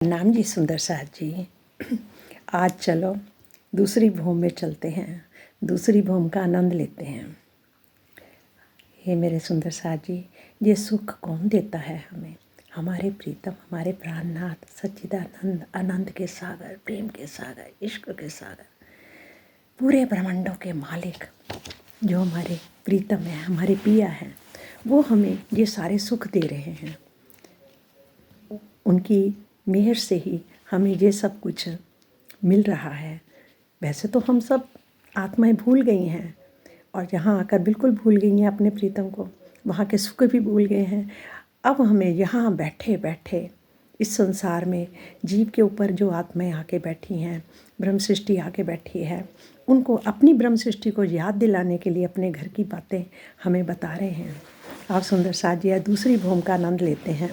नाम जी सुंदर साथ जी। आज चलो दूसरी भूम में चलते हैं, दूसरी भूम का आनंद लेते हैं। हे मेरे सुंदर साथ जी, ये सुख कौन देता है हमें? हमारे प्रीतम, हमारे प्राणनाथ, सच्चिदानंद, आनंद के सागर, प्रेम के सागर, इश्क के सागर, पूरे ब्रह्मांडों के मालिक जो हमारे प्रीतम हैं, हमारे पिया हैं, वो हमें ये सारे सुख दे रहे हैं। उनकी मेहर से ही हमें ये सब कुछ मिल रहा है। वैसे तो हम सब आत्माएं भूल गई हैं और यहाँ आकर बिल्कुल भूल गई हैं अपने प्रीतम को, वहाँ के सुख भी भूल गए हैं। अब हमें यहाँ बैठे बैठे इस संसार में जीव के ऊपर जो आत्माएं आके बैठी हैं, ब्रह्म सृष्टि आके बैठी है, उनको अपनी ब्रह्म सृष्टि को याद दिलाने के लिए अपने घर की बातें हमें बता रहे हैं। आप सुंदर साथ जी दूसरी भूम का आनंद लेते हैं।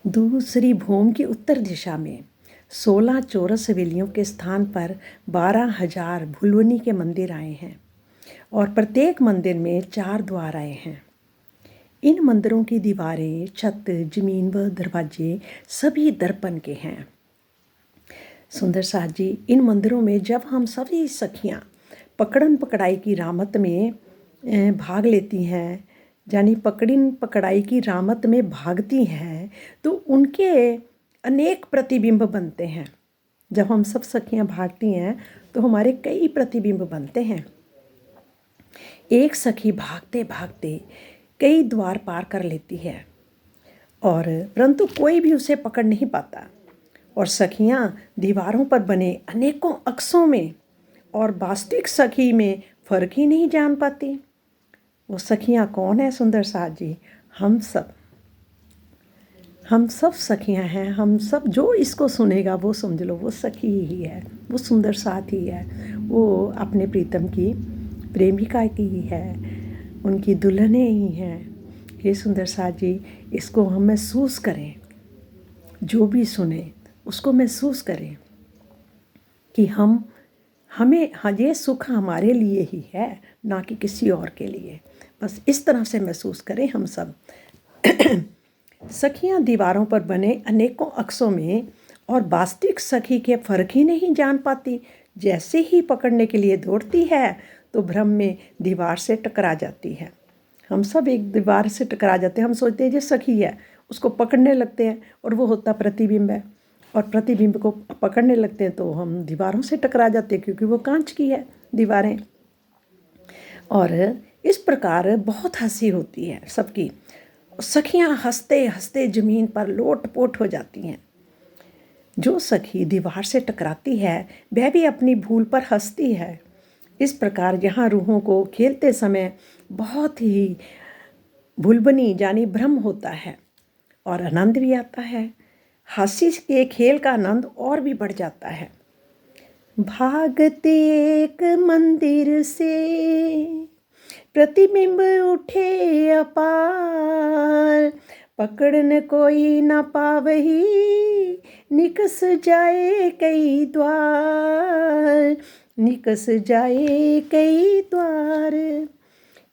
दूसरी भूम की उत्तर दिशा में 16 चौरस हवेलियों के स्थान पर 12,000 भुलवनी के मंदिर आए हैं और प्रत्येक मंदिर में 4 द्वार आए हैं। इन मंदिरों की दीवारें, छत, जमीन व दरवाजे सभी दर्पण के हैं। सुंदर साथ जी, इन मंदिरों में जब हम सभी सखियाँ पकड़न पकड़ाई की रामत में भाग लेती हैं, यानी पकड़िन पकड़ाई की रामत में भागती हैं, तो उनके अनेक प्रतिबिंब बनते हैं। जब हम सब सखियां भागती हैं तो हमारे कई प्रतिबिंब बनते हैं। एक सखी भागते भागते कई द्वार पार कर लेती है और परंतु कोई भी उसे पकड़ नहीं पाता, और सखियां दीवारों पर बने अनेकों अक्सों में और वास्तविक सखी में फर्क ही नहीं जान पाती। वो सखियां कौन है सुंदर साथ जी? हम सब सखियां हैं। हम सब, जो इसको सुनेगा वो समझ लो वो सखी ही है, वो सुंदर साथ ही है, वो अपने प्रीतम की प्रेमिका की ही है, उनकी दुल्हनें ही हैं। ये सुंदर साथ जी, इसको हम महसूस करें, जो भी सुने उसको महसूस करें कि हमें ये सुख हमारे लिए ही है, ना कि किसी और के लिए। बस इस तरह से महसूस करें हम सब। सखियां दीवारों पर बने अनेकों अक्सों में और वास्तविक सखी के फर्क ही नहीं जान पाती। जैसे ही पकड़ने के लिए दौड़ती है तो भ्रम में दीवार से टकरा जाती है। हम सब एक दीवार से टकरा जाते हैं। हम सोचते हैं ये सखी है, उसको पकड़ने लगते हैं और वो होता प्रतिबिंब है, और प्रतिबिंब को पकड़ने लगते हैं तो हम दीवारों से टकरा जाते हैं, क्योंकि वो कांच की है दीवारें। और इस प्रकार बहुत हंसी होती है सबकी। सखियां हंसते हंसते जमीन पर लोट-पोट हो जाती हैं। जो सखी दीवार से टकराती है वह भी अपनी भूल पर हंसती है। इस प्रकार यहाँ रूहों को खेलते समय बहुत ही भुलबनी यानी भ्रम होता है और आनंद भी आता है। हंसी के खेल का आनंद और भी बढ़ जाता है। भागते एक मंदिर से प्रतिबिंब उठे अपार, पकड़न कोई न पावही, निकस जाए कई द्वार, निकस जाए कई द्वार।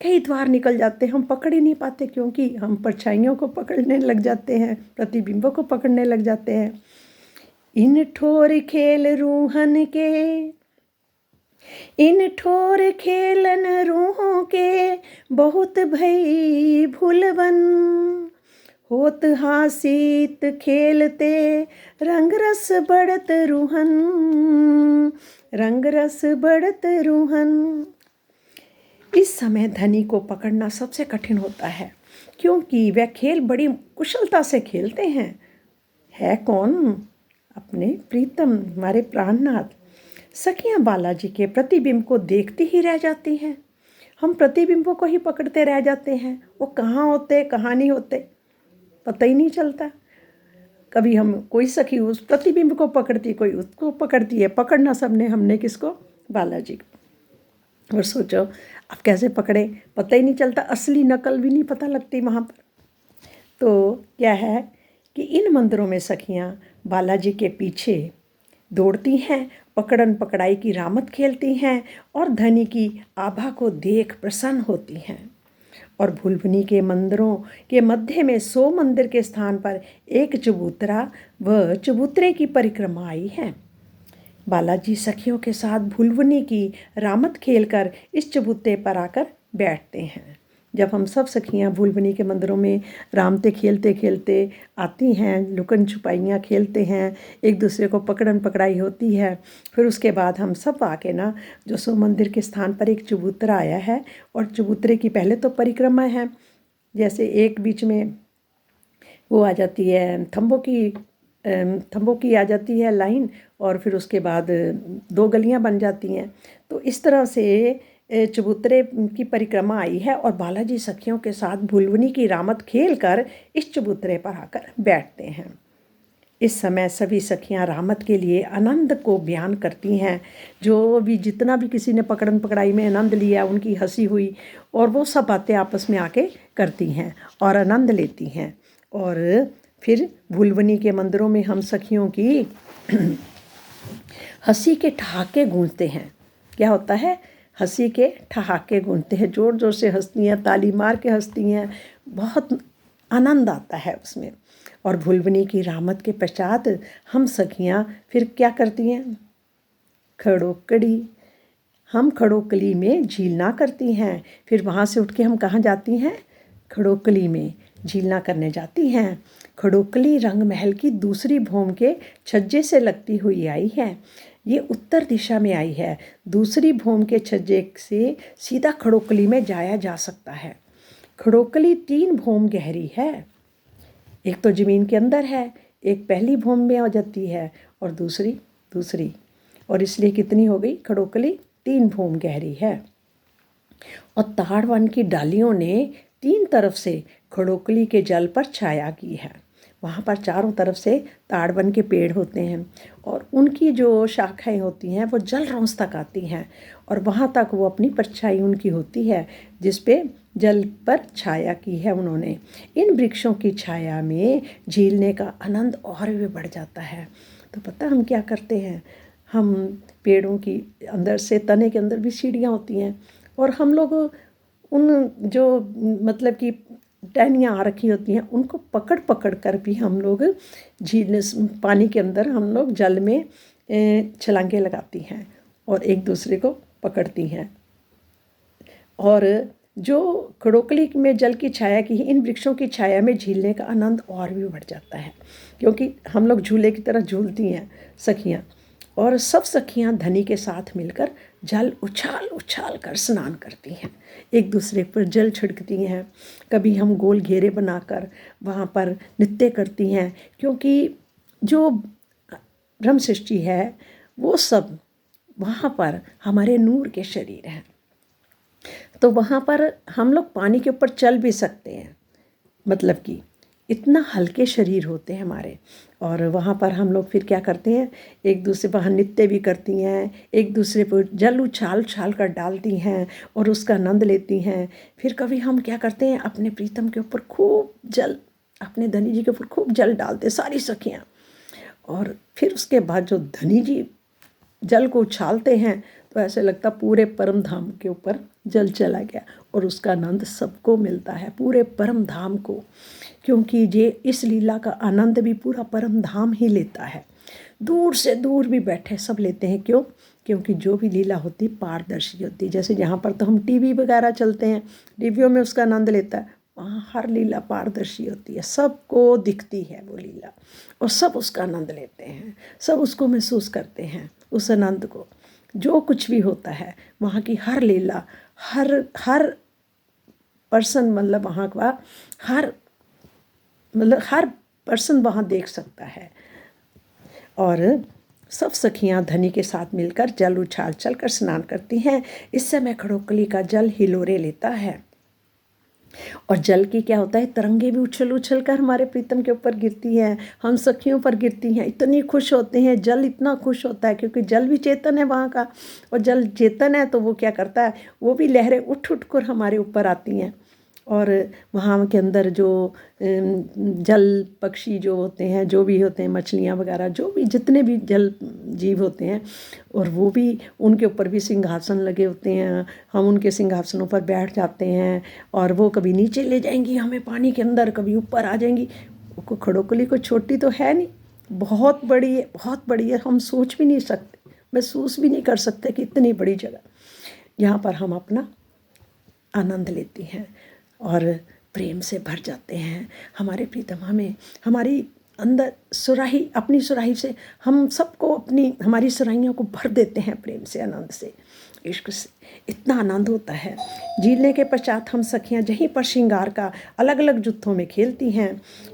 कई द्वार निकल जाते हैं, हम पकड़ ही नहीं पाते, क्योंकि हम परछाइयों को पकड़ने लग जाते हैं, प्रतिबिंबों को पकड़ने लग जाते हैं। इन ठोर खेल रूहन के, इन ठोर खेलन रूहों के, बहुत भई भूलवन, होत हासित खेलते रंग रस बढ़त रूहन, रंग रस बढ़त रूहन। इस समय धनी को पकड़ना सबसे कठिन होता है, क्योंकि वह खेल बड़ी कुशलता से खेलते हैं। है कौन? अपने प्रीतम, हमारे प्राणनाथ। सखियां बालाजी के प्रतिबिंब को देखती ही रह जाती हैं। हम प्रतिबिंबों को ही पकड़ते रह जाते हैं, वो कहाँ होते कहाँ नहीं होते पता ही नहीं चलता। कभी हम कोई सखी उस प्रतिबिंब को पकड़ती, कोई उसको पकड़ती है। पकड़ना सबने, हमने किसको? बालाजी को। और सोचो अब कैसे पकड़े, पता ही नहीं चलता, असली नकल भी नहीं पता लगती वहाँ पर। तो क्या है कि इन मंदिरों में सखियाँ बालाजी के पीछे दौड़ती हैं, पकड़न पकड़ाई की रामत खेलती हैं और धनी की आभा को देख प्रसन्न होती हैं। और भुलभुनी के मंदिरों के मध्य में 100 मंदिर के स्थान पर एक चबूतरा व चबूतरे की परिक्रमा आई है। बालाजी सखियों के साथ भुलभुनी की रामत खेलकर इस चबूतरे पर आकर बैठते हैं। जब हम सब सखियां भुलभुनी के मंदिरों में रामते खेलते खेलते आती हैं, लुकन छुपाइयाँ खेलते हैं, एक दूसरे को पकड़न पकड़ाई होती है, फिर उसके बाद हम सब आके ना जो सो मंदिर के स्थान पर एक चबूतरा आया है और चबूतरे की पहले तो परिक्रमा है, जैसे एक बीच में वो आ जाती है थंबों की आ जाती है लाइन, और फिर उसके बाद 2 गलियां बन जाती हैं। तो इस तरह से चबूतरे की परिक्रमा आई है और बालाजी सखियों के साथ भुलभुनी की रामत खेलकर इस चबूतरे पर आकर बैठते हैं। इस समय सभी सखियां रामत के लिए आनंद को बयान करती हैं। जो भी जितना भी किसी ने पकड़न पकड़ाई में आनंद लिया, उनकी हंसी हुई, और वो सब बातें आपस में आके करती हैं और आनंद लेती हैं। और फिर भुलभुनी के मंदिरों में हम सखियों की हंसी के ठहाके गूंजते हैं। क्या होता है? हंसी के ठहाके गूंजते हैं, ज़ोर ज़ोर से हंसती हैं, ताली मार के हंसती हैं, बहुत आनंद आता है उसमें। और भुलभुनी की रामत के पश्चात हम सखियां फिर क्या करती हैं? हम खड़ोकली में झीलना करती हैं। फिर वहाँ से उठ के हम कहाँ जाती हैं? खड़ोकली में झीलना करने जाती हैं। खड़ोकली रंग महल की दूसरी भूम के छज्जे से लगती हुई आई है। ये उत्तर दिशा में आई है। दूसरी भूम के छज्जे से सीधा खड़ोकली में जाया जा सकता है। खड़ोकली 3 भूम गहरी है। एक तो ज़मीन के अंदर है, एक पहली भूम में आ जाती है और दूसरी, और इसलिए कितनी हो गई? खड़ोकली 3 भूम गहरी है। और ताड़वन की डालियों ने 3 तरफ से खड़ोकली के जल पर छाया की है। वहाँ पर चारों तरफ से ताड़वन के पेड़ होते हैं और उनकी जो शाखाएं होती हैं वो जल रौंस तक आती हैं, और वहाँ तक वो अपनी परछाई उनकी होती है जिस पे जल पर छाया की है उन्होंने। इन वृक्षों की छाया में झीलने का आनंद और भी बढ़ जाता है। तो पता हम क्या करते हैं? हम पेड़ों की अंदर से, तने के अंदर भी सीढ़ियाँ होती हैं, और हम लोग उन जो मतलब कि टहनियाँ आ रखी होती हैं उनको पकड़ पकड़ कर भी हम लोग झील पानी के अंदर हम लोग जल में छलांगे लगाती हैं और एक दूसरे को पकड़ती हैं। और जो खड़ोकली में जल की छाया की, इन वृक्षों की छाया में झीलने का आनंद और भी बढ़ जाता है, क्योंकि हम लोग झूले की तरह झूलती हैं सखियाँ। और सब सखियाँ धनी के साथ मिलकर जल उछाल उछाल कर स्नान करती हैं, एक दूसरे पर जल छिड़कती हैं। कभी हम गोल घेरे बनाकर वहाँ पर नृत्य करती हैं, क्योंकि जो ब्रह्म सृष्टि है वो सब वहाँ पर हमारे नूर के शरीर हैं। तो वहाँ पर हम लोग पानी के ऊपर चल भी सकते हैं, मतलब कि इतना हल्के शरीर होते हैं हमारे। और वहाँ पर हम लोग फिर क्या करते हैं? एक दूसरे पर नृत्य भी करती हैं, एक दूसरे पर जल उछाल उछाल कर डालती हैं और उसका आनंद लेती हैं। फिर कभी हम क्या करते हैं? अपने प्रीतम के ऊपर खूब जल, अपने धनी जी के ऊपर खूब जल डालते सारी सखियाँ, और फिर उसके बाद जो धनी जी जल को उछालते हैं तो ऐसे लगता पूरे परम धाम के ऊपर जल चला गया, और उसका आनंद सबको मिलता है, पूरे परम धाम को। क्योंकि ये इस लीला का आनंद भी पूरा परम धाम ही लेता है, दूर से दूर भी बैठे सब लेते हैं। क्यों? क्योंकि जो भी लीला होती पारदर्शी होती। जैसे यहाँ पर तो हम टीवी वगैरह चलते हैं, टीवियों में उसका आनंद लेता है, वहाँ हर लीला पारदर्शी होती है, सबको दिखती है वो लीला, और सब उसका आनंद लेते हैं, सब उसको महसूस करते हैं, उस आनंद को। जो कुछ भी होता है वहाँ की हर लीला, हर पर्सन, मतलब वहाँ का हर पर्सन वहाँ देख सकता है। और सब सखियाँ धनी के साथ मिलकर जल उछाल चल कर स्नान करती हैं। इस समय खड़ोकली का जल हिलोरे लेता है, और जल की क्या होता है? तरंगे भी उछल उछल कर हमारे प्रीतम के ऊपर गिरती हैं, हम सखियों पर गिरती हैं। इतनी खुश होते हैं, जल इतना खुश होता है, क्योंकि जल भी चेतन है वहाँ का, और जल चेतन है तो वो क्या करता है? वो भी लहरें उठ उठ कर हमारे ऊपर आती हैं। और वहाँ के अंदर जो जल पक्षी जो होते हैं, जो भी होते हैं, मछलियाँ वगैरह, जो भी जितने भी जल जीव होते हैं, और वो भी, उनके ऊपर भी सिंहासन लगे होते हैं, हम उनके सिंहासनों पर बैठ जाते हैं, और वो कभी नीचे ले जाएंगी हमें पानी के अंदर, कभी ऊपर आ जाएंगी। वो खड़ोकली कोई छोटी तो है नहीं, बहुत बड़ी है, बहुत बड़ी है, हम सोच भी नहीं सकते, महसूस भी नहीं कर सकते कि इतनी बड़ी जगह। यहाँ पर हम अपना आनंद लेते हैं और प्रेम से भर जाते हैं। हमारे प्रीतम हमें हमारी अंदर सुराही, अपनी सुराही से हम सबको हमारी सुराहियों को भर देते हैं प्रेम से, आनंद से, इश्क से। इतना आनंद होता है। झीलने के पश्चात हम सखियाँ जहीं पर श्रृंगार का अलग अलग जुत्थों में खेलती हैं।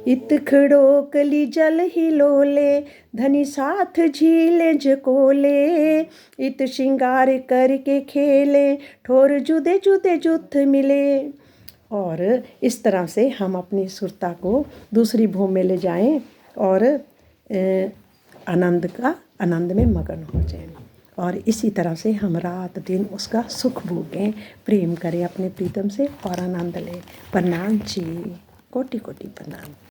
इत खड़ोकली जल ही लोले, धनी साथ झीले जकोले, इत श्रृंगार करके खेले, ठोर जुदे जुदे जुत्थ मिले। और इस तरह से हम अपनी सुरता को दूसरी भूमि में ले जाएं और आनंद में मगन हो जाएं, और इसी तरह से हम रात दिन उसका सुख भोगें, प्रेम करें अपने प्रीतम से और आनंद लें। प्रणाम जी, कोटि कोटि प्रणाम।